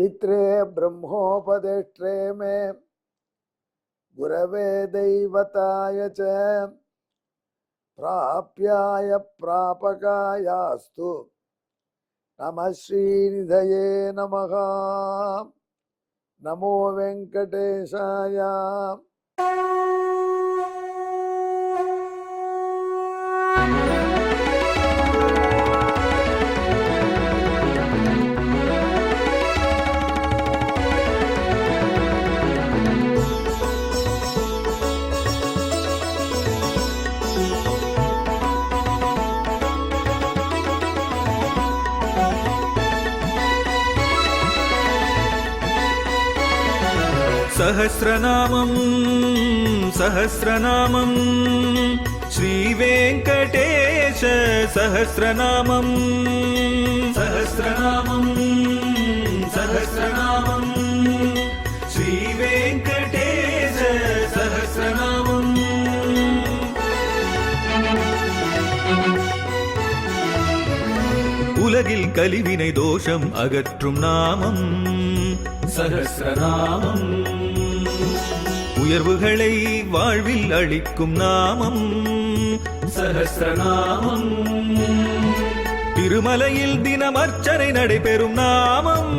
चरित्रे ब्रह्मोपदेष्ट्रे मे गुरवे दैवताय च प्राप्याय प्रापकायास्तु नमः श्रीनिधये नमः। नमो वेंकटेशाय। सहस्रनामं सहस्रनामं श्रीवेङ्कटेश सहस्रनामं सहस्रनामं सहस्रनामं श्रीवेङ्कटेश सहस्रनामम्। உலகில் கலிவினை தோஷம் அகற்றும் நாமம் சஹஸ்ரநாமம். உயர்வுகளை வாழ்வில் அளிக்கும் நாமம் சஹஸ்ரநாமம். திருமலையில் தினம் அர்ச்சனை நடைபெறும் நாமம்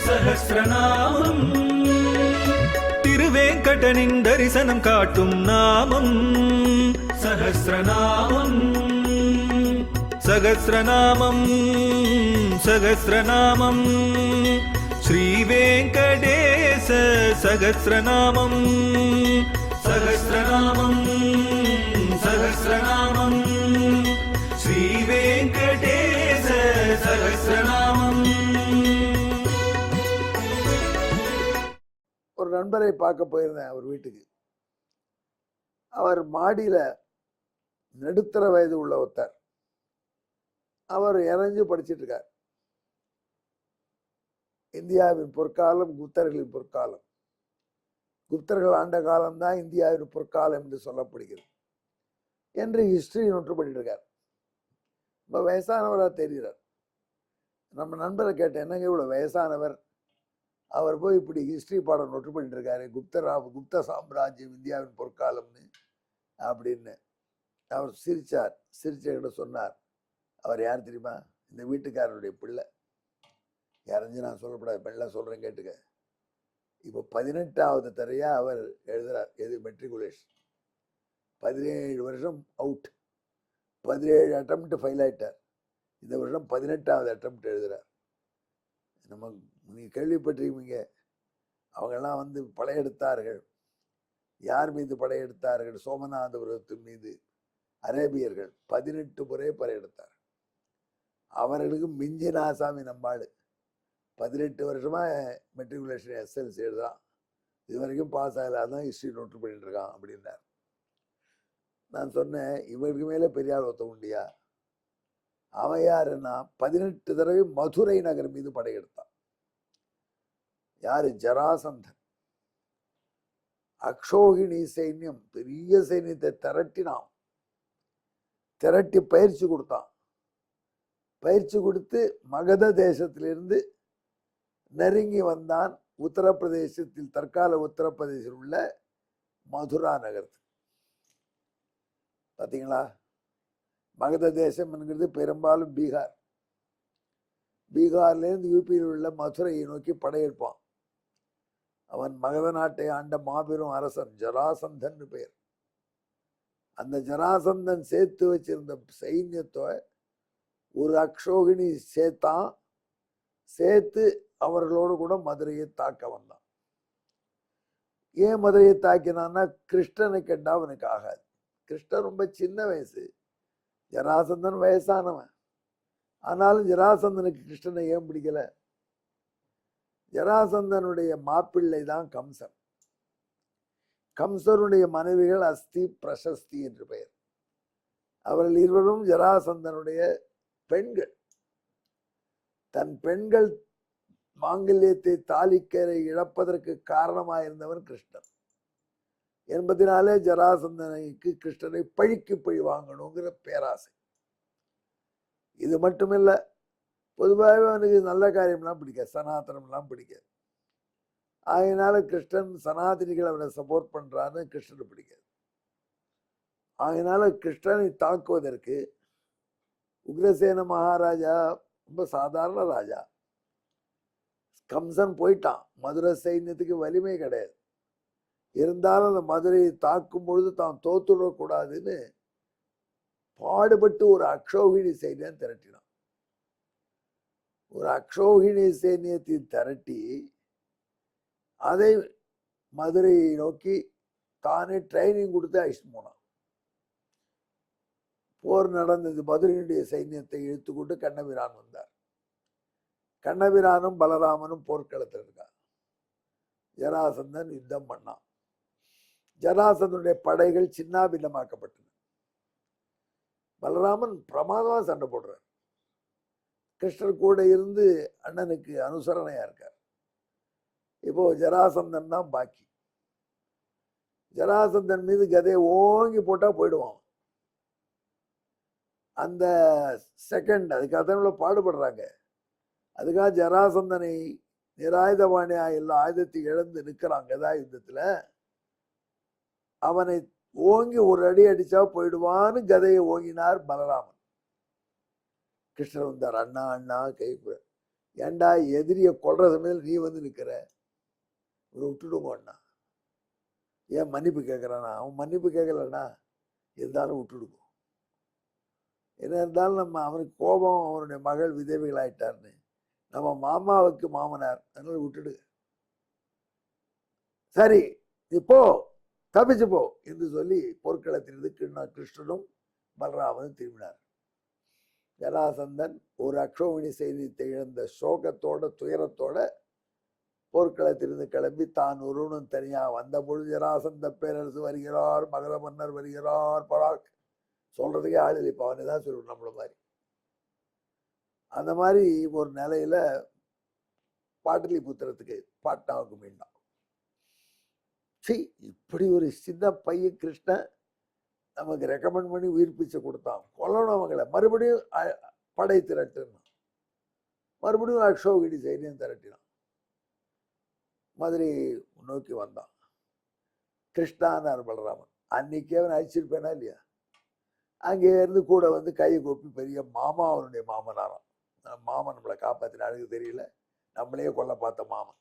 சஹஸ்ரநாமம். திருவேங்கடனின் தரிசனம் காட்டும் நாமம் சஹஸ்ரநாமம். சகஸ்ரநாமம் சகஸ்ரநாமம் श्रीवेङ्कटेश सहस्रनामं सहस्रनामं सहस्रनामं श्रीवेङ्कटेश सहस्रनामं। ஒரு நண்பரை பார்க்க போயிருந்தேன் அவர் வீட்டுக்கு. அவர் மாடியில நடுத்தர வயது உள்ள ஒருத்தர். அவர் இறங்கி படிச்சிட்டு இருக்கார். இந்தியாவின் பொற்காலம் குப்தர்களின் பொற்காலம். குப்தர்கள் ஆண்ட காலம்தான் இந்தியாவின் பொற்காலம் என்று சொல்லப்படுகிறது என்று ஹிஸ்டரி நோட்டு பண்ணிட்டு இருக்கார். ரொம்ப வயசானவராக தெரிகிறார். நம்ம நண்பரை கேட்டேன், என்னங்க இவ்வளோ வயசானவர், அவர் போய் இப்படி ஹிஸ்டரி பாடம் நோட்டு பண்ணிட்டு இருக்காரு, குப்த சாம்ராஜ்யம் இந்தியாவின் பொற்காலம்னு அப்படின்னு. அவர் சிரிச்சார். சிரிச்ச சொன்னார், அவர் யார் தெரியுமா? இந்த வீட்டுக்காரருடைய பிள்ளை. யாரைஞ்சு நான் சொல்லப்படாது, மெல்லாம் சொல்கிறேன் கேட்டுக்க. இப்போ 18வது தரையா அவர் எழுதுறார். எது மெட்ரிகுலேஷன். 17 வருஷம் அவுட். 17 அட்டம்ப்ட் ஃபெயில் ஆயிட்டார். இந்த வருஷம் 18வது அட்டம்ப்ட் எழுதுறார். நம்ம நீங்கள் கேள்விப்பட்டிருக்கீங்க, அவங்கெல்லாம் வந்து படையெடுத்தார்கள். யார் மீது படையெடுத்தார்கள்? சோமநாதபுரத்தின் மீது அரேபியர்கள் 18 முறை படையெடுத்தார். அவர்களுக்கு மிஞ்சின ஆசாமி நம்பாடு. 18 வருஷமா மெட்ரிகுலேஷன் எஸ்எல்சி எழுதுறான். இது வரைக்கும் பாஸ் ஆகலாதான் ஹிஸ்ட்ரி நோட்டு பண்ணிட்டு இருக்கான் அப்படின்னார். நான் சொன்னேன், இவருக்கு மேலே பெரியார் ஒருத்த உண்டியா? அவன் யாருன்னா 18 தடவை மதுரை நகர் மீது படையெடுத்தான். யாரு? ஜராசந்தன். அக்ஷோகிணி சைன்யம், பெரிய சைன்யத்தை திரட்டினான். திரட்டி பயிற்சி கொடுத்தான். பயிற்சி கொடுத்து மகத தேசத்திலிருந்து நெருங்கி வந்தான் உத்தரப்பிரதேசத்தில், தற்கால உத்தரப்பிரதேசத்தில் உள்ள மதுரா நகரத்துக்கு. பார்த்தீங்களா? மகத தேசம் என்கிறது பெரும்பாலும் பீகார். பீகார்லேருந்து யூபியில் உள்ள மதுரையை நோக்கி படையெடுப்பான். அவன் மகத நாட்டை ஆண்ட மாபெரும் அரசன் ஜராசந்தன் பெயர். அந்த ஜராசந்தன் சேர்த்து வச்சிருந்த சைன்யத்தை ஒரு அக்ஷோகிணி சேர்த்தான். சேர்த்து அவர்களோடு கூட மதுரையை தாக்க வந்தான். ஏன் மதுரையை தாக்கினான்னா, கிருஷ்ணனை கண்டா அவனுக்கு ஆகாது. கிருஷ்ணன் ரொம்ப சின்ன வயசு, ஜராசந்தன் வயசானவன். ஆனாலும் ஜராசந்தனுக்கு கிருஷ்ணனை ஏன் பிடிக்கல? ஜராசந்தனுடைய மாப்பிள்ளை தான் கம்சன். கம்சனுடைய மனைவிகள் அஸ்தி பிரசஸ்தி என்று பெயர். அவர்கள் இருவரும் ஜராசந்தனுடைய பெண்கள். தன் பெண்கள் மாங்கல்யத்தை தாலிக்கரை இழப்பதற்கு காரணமாயிருந்தவன் கிருஷ்ணன் என்பதனாலே ஜராசந்தனுக்கு கிருஷ்ணனை பழிக்கு பழி வாங்கணுங்கிற பேராசை. இது மட்டுமில்ல, பொதுவாகவே அவனுக்கு நல்ல காரியம்லாம் பிடிக்காது, சனாதனம்லாம் பிடிக்காது. அதனால கிருஷ்ணன் சனாதனிகளை அவனை சப்போர்ட் பண்றான்னு கிருஷ்ணனுக்கு பிடிக்காது. அதனால கிருஷ்ணனை தாக்குவதற்கு உக்ரசேன மகாராஜா ரொம்ப சாதாரண ராஜா. கம்சன் போயிட்டான், மதுரை சைன்யத்துக்கு வலிமை கிடையாது. இருந்தாலும் அந்த மதுரையை தாக்கும் பொழுது தான் தோத்துடக்கூடாதுன்னு பாடுபட்டு ஒரு அக்ஷோகிணி சைன்யம் திரட்டினான். ஒரு அக்ஷோகிணி சைன்யத்தை திரட்டி அதை மதுரையை நோக்கி தானே ட்ரைனிங் கொடுத்து அழைச்சிட்டு போனான். போர் நடந்தது. மதுரையினுடைய சைன்யத்தை இழுத்துக்கொண்டு கண்ணபிரான் வந்தார். கண்ணபிரானும் பலராமனும் போர்க்களத்தில் இருக்கார். ஜராசந்தன் யுத்தம் பண்ணான். ஜராசந்தனுடைய படைகள் சின்னாபின்னமாக்கப்பட்டன. பலராமன் பிரமாதமா சண்டை போடுறார். கிருஷ்ணர் கூட இருந்து அண்ணனுக்கு அனுசரணையா இருக்கார். இப்போ ஜராசந்தன் தான் பாக்கி. ஜராசந்தன் மீது கதையை ஓங்கி போட்டா போயிடுவான். அந்த செகண்ட் அதுக்காக பாடுபடுறாங்க. அதுக்காக ஜராசந்தனை நிராயுதபாணியா எல்லா ஆயுதத்தையும் இழந்து நிற்கிறான் கதா யுத்தத்துல. அவனை ஓங்கி ஒரு அடி அடிச்சா போயிடுவான்னு கதையை ஓங்கினார் பலராமன். கிருஷ்ணர் வந்தார். அண்ணா அண்ணா கை, ஏண்டா எதிரிய கொல்ற சமயத்தில் நீ வந்து நிற்கிற, ஒரு விட்டுடுங்க அண்ணா. ஏன் மன்னிப்பு கேட்குறானா? அவன் மன்னிப்பு கேட்கலண்ணா, இருந்தாலும் விட்டுடுங்க. என்ன இருந்தாலும் நம்ம அவனுக்கு கோபம், அவனுடைய மகள் விதவைகள் ஆயிட்டார்னு, நம்ம மாமாவுக்கு மாமனார், அதனால விட்டுடு. சரி இப்போ தப்பிச்சு போ என்று சொல்லி போர்க்களத்திலிருந்து கிருஷ்ணனும் பலராமனும் திரும்பினார். ஜராசந்தன் ஒரு அக்ஷோகிணி சைன்யத்தை இழந்த சோகத்தோட துயரத்தோட போர்க்களத்திலிருந்து கிளம்பி தான் ஒருவனும் தனியாக வந்த பொழுது ஜராசந்த பேரரசு வருகிறார், மகர மன்னர் வருகிறார், பராக் சொல்றதுக்கே ஆள் இல்லை. இப்போ அவனை தான் சொல்லுவோம் நம்மள மாதிரி. அந்த மாதிரி ஒரு நிலையில பாட்டலிபுத்திரத்துக்கு பாட்னாவுக்கு மீண்டான். இப்படி ஒரு சின்ன பையன் கிருஷ்ணன் நமக்கு ரெக்கமெண்ட் பண்ணி உயிர் பிச்சை கொடுத்தான். கொல்லணும் அவங்களை. மறுபடியும் படை திரட்டினான். மறுபடியும் அக்ஷோகிணி சைன்யம் திரட்டினான். மதுரை நோக்கி வந்தான். கிருஷ்ணானார் பலராமன். அன்னைக்கே அவன் அழிச்சிருப்பேனா இல்லையா? அங்கே இருந்து கூட வந்து கையை கோப்பி பெரிய மாமா அவனுடைய மாமனாராம். மாமன் நம்மளை காப்பாற்றின அழகு தெரியல, நம்மளையே கொல்ல பார்த்த மாமன்.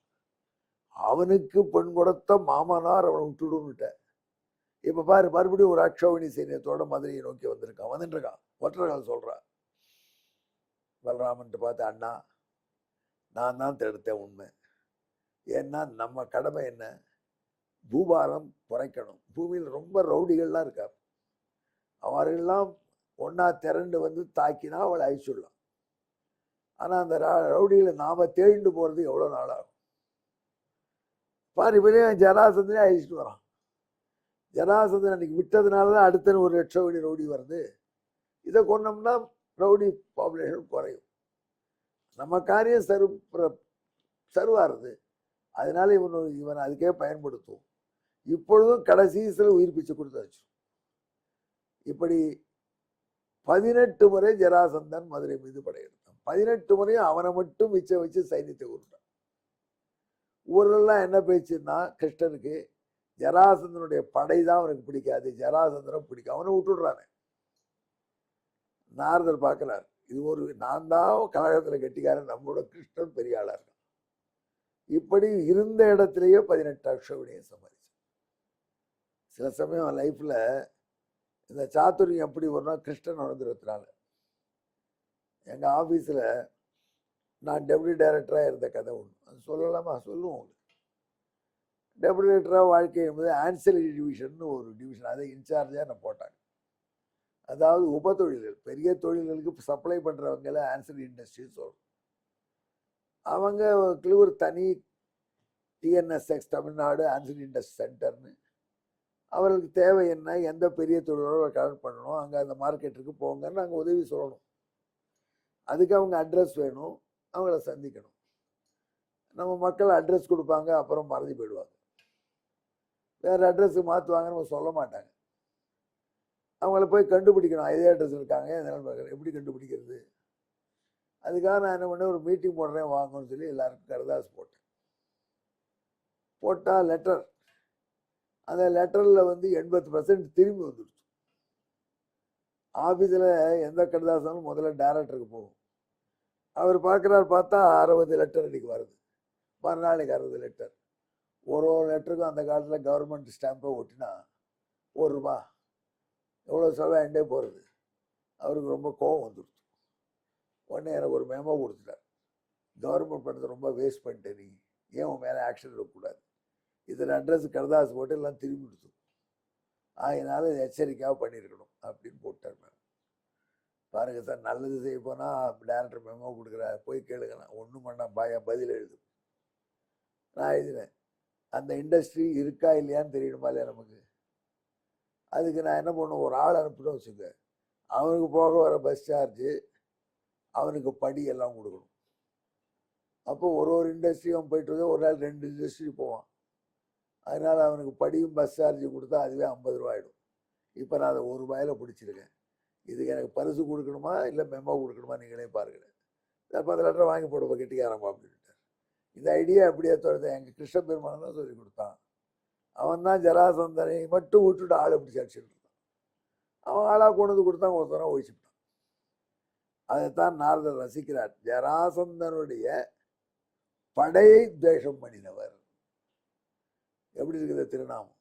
அவனுக்கு பெண் கொடுத்த மாமனார் அவனை விட்டுடுன்னுட்ட. இப்ப பாரு, மறுபடியும் ஒரு அக்ஷோகிணி சைன்யத்தோட மதுரையை நோக்கி வந்திருக்கான். வந்துட்டு இருக்கான். ஒற்றர்கள் சொல்றான் பலராமன் பார்த்து, அண்ணா நான் தான் தடுத்தேன் உண்மை. ஏன்னா நம்ம கடமை என்ன? பூபாரம் குறைக்கணும். பூமியில் ரொம்ப ரவுடிகள்லாம் இருக்கார். அவர்களெல்லாம் ஒன்னா திரண்டு வந்து தாக்கினா அவளை அழிச்சுடலாம். ஆனா அந்த ரவுடிகளை நாம தேடிண்டு போறது எவ்வளவு நாள் ஆகும் பாரு. இவனே ஜராசந்தனே அழிச்சிட்டு வரான். ஜராசந்தன் அன்னைக்கு விட்டதுனாலதான் அடுத்த ஒரு லட்சம் ரவுடி வருது. இதை கொண்டோம்னா ரவுடி பாப்புலேஷன் குறையும். நம்ம காரியம் சருவாருது. அதனால இவன் அதுக்கே பயன்படுத்தும். இப்பொழுதும் கடைசியில் உயிர் பிச்சை கொடுத்தாச்சு. இப்படி 18 முறை ஜராசந்தன் மதுரை மீது படையெடுத்தான். 18 முறையும் அவனை மட்டும் மிச்சம் வச்சு சைன்யத்தை உருட்டான். ஊரெல்லாம் என்ன பேச்சுன்னா, கிருஷ்ணனுக்கு ஜராசந்தனுடைய படை தான் அவனுக்கு பிடிக்காது, ஜராசந்தனம் பிடிக்கும். அவனை விட்டுடுறானே. நாரதர் பார்க்கிறார், இது ஒரு நான் தான் கழகத்துல கெட்டிக்காரன், நம்மளோட கிருஷ்ணன் பெரிய ஆளா இருக்கான். இப்படி இருந்த இடத்திலேயே 18 அக்ஷோகிணியை சமாளிச்சு. சில சமயம் லைஃப்ல இந்த சாத்துரியம் எப்படி வரும்னா, கிருஷ்ணன் நடந்துறதுனால. எங்க ஆபீஸ்ல நான் டெப்யூட்டி டைரக்டராக இருந்த கதை ஒன்று, அது சொல்லலாமா? சொல்லுவோம் உங்களுக்கு. டெப்யூட்டி டைரக்டராக வாழ்க்கை என்பது ஆன்சிலரி டிவிஷன் ஒரு டிவிஷன், அதை இன்சார்ஜாக நான் போட்டாங்க. அதாவது உப தொழில்கள், பெரிய தொழில்களுக்கு சப்ளை பண்ணுறவங்கள ஆன்சிலரி இண்டஸ்ட்ரின்னு சொல்கிறோம். அவங்களுக்கு ஒரு தனி டிஎன்எஸ்எக்ஸ் தமிழ்நாடு ஆன்சிலரி இண்டஸ்ட்ரி சென்டர்னு, அவர்களுக்கு தேவை என்ன, எந்த பெரிய தொழிலோட கனெக்ட் பண்ணணும், அங்கே அந்த மார்க்கெட்டுக்கு போங்கன்னு நாங்கள் உதவி சொல்லணும். அதுக்கு அவங்க அட்ரஸ் வேணும், அவங்கள சந்திக்கணும். நம்ம மக்கள் அட்ரஸ் கொடுப்பாங்க, அப்புறம் மறந்து போயிடுவாங்க. வேறு அட்ரஸுக்கு மாற்றுவாங்க, நம்ம சொல்ல மாட்டாங்க. அவங்கள போய் கண்டுபிடிக்கணும். இதே அட்ரஸ் இருக்காங்க, எப்படி கண்டுபிடிக்கிறது? அதுக்காக நான் என்ன பண்ணேன், ஒரு மீட்டிங் போடுறேன் வாங்கன்னு சொல்லி எல்லாருக்கும் கடுதாசு போட்டேன். போட்டால் லெட்டர், அந்த லெட்டரில் வந்து 80% திரும்பி வந்துடுச்சு. ஆஃபீஸில் எந்த கடுதாசாலும் முதல்ல டைரக்டருக்கு போகும். அவர் பார்க்குறாரு, பார்த்தா 60 லெட்டர் அன்றைக்கி வருது, மறுநாளைக்கு 60 லெட்டர். ஒரு லெட்டருக்கும் அந்த காலத்தில் கவர்மெண்ட் ஸ்டாம்பை ஒட்டினா ₹1 எவ்வளோ செலவாயிண்டே போகிறது. அவருக்கு ரொம்ப கோபம் வந்துடுச்சு. உடனே எனக்கு ஒரு மெமோ கொடுத்துட்டார், கவர்மெண்ட் பணத்தை ரொம்ப வேஸ்ட் பண்ணிட்டேன், நீ ஏன் உன் மேலே ஆக்ஷன் எடுக்கக்கூடாது, இதில் அட்ரஸ் கடுதாசு போட்டு எல்லாம் திரும்பிடுச்சு, அதனால இதை எச்சரிக்கையாக பண்ணியிருக்கணும் அப்படின்னு போட்டார். மேம் பாருங்க சார், நல்லது செய்ய போனால் டேரக்டர் மெமோ கொடுக்குறாரு, போய் கேளுங்க, நான் ஒன்றும் பண்ண பதில் எழுது. நான் எழுதினேன், அந்த இண்டஸ்ட்ரி இருக்கா இல்லையான்னு தெரியணுமா இல்லையா நமக்கு. அதுக்கு நான் என்ன பண்ணுவேன், ஒரு ஆள் அனுப்பிட்டு வச்சுக்க, அவனுக்கு போக வர பஸ் சார்ஜு, அவனுக்கு படி எல்லாம் கொடுக்கணும். அப்போ ஒரு இண்டஸ்ட்ரியும் போயிட்டு வந்து ஒரு நாள் 2 இண்டஸ்ட்ரி போவான். அதனால் அவனுக்கு படியும் பஸ் சார்ஜ் கொடுத்தா அதுவே ₹50 ஆகிடும். இப்போ நான் அதை ₹1 பிடிச்சிருக்கேன். இதுக்கு எனக்கு பரிசு கொடுக்கணுமா இல்லை மெமோ கொடுக்கணுமா நீங்களே பாருங்கள். 10 லெட்டர் வாங்கி போடுவோம் கெட்டிக்காரம்பா அப்படின்ட்டார். இந்த ஐடியா அப்படியே தொடர்ந்து எங்கள் கிருஷ்ண பெருமான் தான் சொல்லி கொடுத்தான். அவன் தான் ஜராசந்தனை மட்டும் விட்டுட்டு ஆளை பிடிச்சி அடிச்சுட்டு இருந்தான். அவன் ஆளாக கொண்டு வந்து கொடுத்தான், ஒருத்தரம் ஒழிச்சுட்டான். அதைத்தான் நாரதர் ரசிக்கிறார். ஜராசந்தனுடைய படையை துவேஷம் பண்ணினவர். எப்படி இருக்குது திருநாமம்?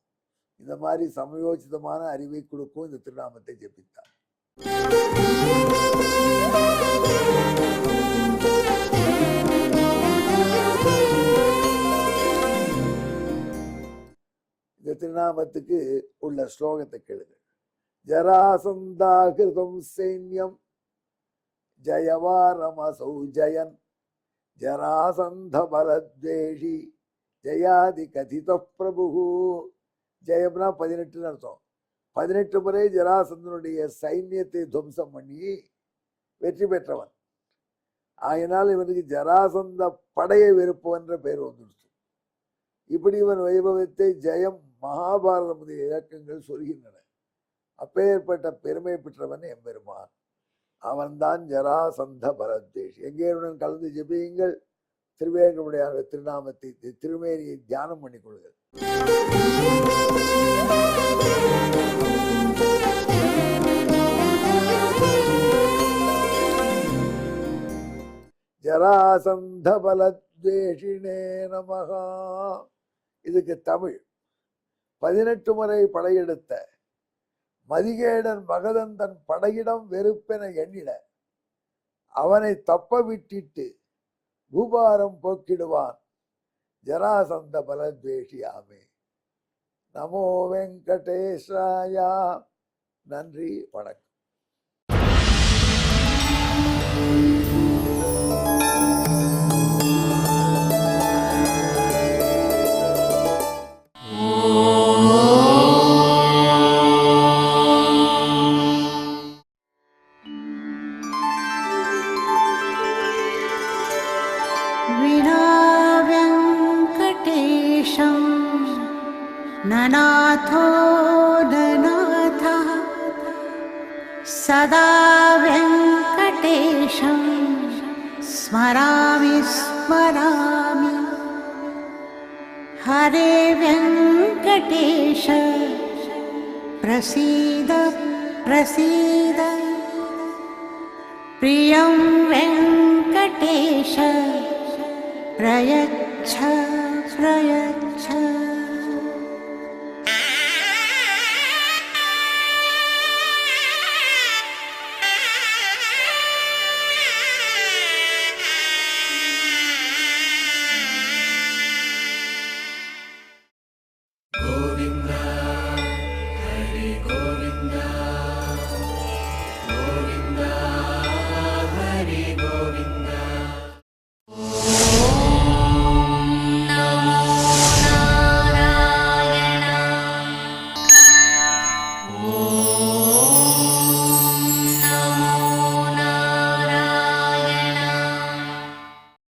இந்த மாதிரி சமயோசிதமான அறிவை கொடுக்கும் இந்த திருநாமத்தை ஜெபித்தார். இந்த திருநாமத்துக்கு உள்ள ஸ்லோகத்தை கேளுங்க. ஜராசந்தாகிருதம் சைன்யம் ஜயவாரமசௌ ஜயன் ஜராசந்த பலத்வேஷி ஜயாதி கதித பிரபு. ஜெயம்னா 18 அர்த்தம். 18 முறை ஜராசந்தனுடைய சைன்யத்தை துவம்சம் பண்ணி வெற்றி பெற்றவன். ஆகினால் இவனுக்கு ஜராசந்த படையை வெறுப்பவன்ற பெயர் வந்துடுச்சு. இப்படி இவன் வைபவத்தை ஜெயம் மகாபாரத முதலிய இலக்கங்கள் சொல்கின்றன. அப்பேற்பட்ட பெருமை பெற்றவன் எம்பெருமான். அவன்தான் ஜராசந்த பரத்வேஷி. எங்கேயுடன் கலந்து ஜெபியுங்கள். திருவேங்கடமுடைய திருநாமத்தை திருமேனியை தியானம் பண்ணிக் கொள்ளுங்கள். ஜராசந்த பலத்வேஷினே நமஹா. இதுக்கு தமிழ். 18 முறை படையெடுத்த மதிகேடன் மகதன் தன் படையிடம் வெறுப்பென எண்ணிட அவனை தப்ப விட்டிட்டு பூபாரம் போக்கிடுவான் ஜராசந்த பலத்வேஷியாமே. நமோ வெங்கடேஷாயா. நன்றி, வணக்கம். ननाथो ननाथः सदा वेङ्कटेशं स्मरामि स्मरामि. हरे वेङ्कटेश प्रसीद प्रसीद. प्रियं वेङ्कटेश प्रयच्छ प्रयच्छ.